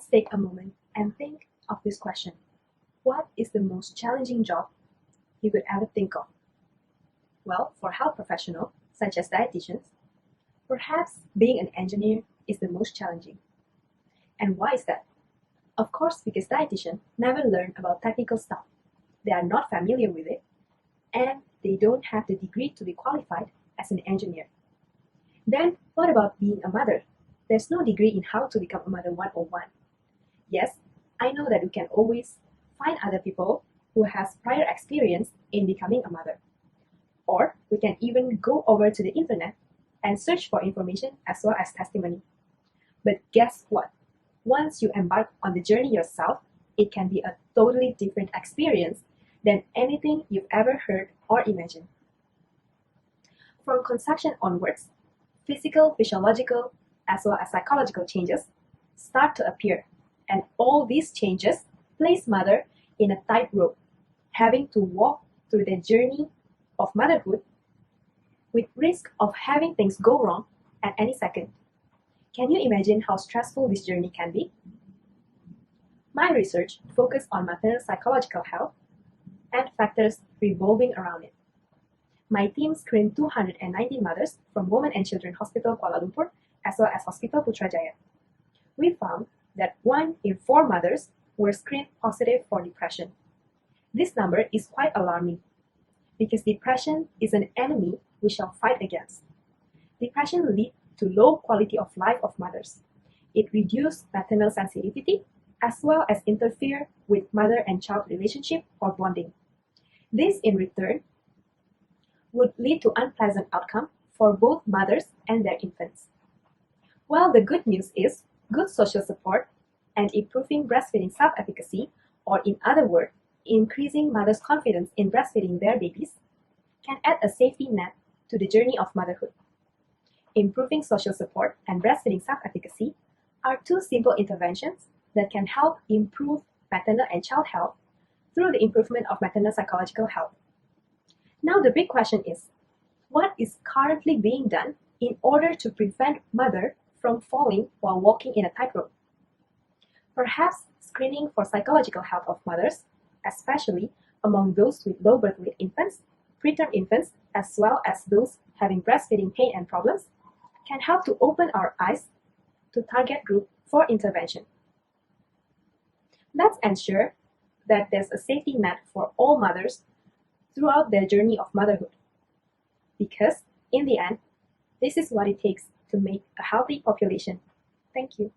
Let's take a moment and think of this question. What is the most challenging job you could ever think of? Well, for health professionals, such as dietitians, perhaps being an engineer is the most challenging. And why is that? Of course, because dietitians never learn about technical stuff. They are not familiar with it, and they don't have the degree to be qualified as an engineer. Then, what about being a mother? There's no degree in how to become a mother 101. Yes, I know that you can always find other people who has prior experience in becoming a mother. Or we can even go over to the internet and search for information as well as testimony. But guess what? Once you embark on the journey yourself, it can be a totally different experience than anything you've ever heard or imagined. From conception onwards, physical, physiological, as well as psychological changes start to appear, and all these changes place mother in a tightrope, having to walk through the journey of motherhood with risk of having things go wrong at any second. Can you imagine how stressful this journey can be? My research focused on maternal psychological health and factors revolving around it. My team screened 219 mothers from Women and Children Hospital Kuala Lumpur as well as Hospital Putrajaya. We found that 1 in 4 mothers were screened positive for depression. This number is quite alarming because depression is an enemy we shall fight against. Depression leads to low quality of life of mothers. It reduces maternal sensitivity as well as interfere with mother and child relationship or bonding. This in return would lead to unpleasant outcome for both mothers and their infants. Well, the good news is good social support and improving breastfeeding self-efficacy, or in other words, increasing mothers' confidence in breastfeeding their babies, can add a safety net to the journey of motherhood. Improving social support and breastfeeding self-efficacy are 2 simple interventions that can help improve maternal and child health through the improvement of maternal psychological health. Now the big question is, what is currently being done in order to prevent mother from falling while walking in a tightrope? Perhaps screening for psychological health of mothers, especially among those with low birth weight infants, preterm infants, as well as those having breastfeeding pain and problems, can help to open our eyes to target group for intervention. Let's ensure that there's a safety net for all mothers throughout their journey of motherhood. Because in the end, this is what it takes to make a healthy population. Thank you.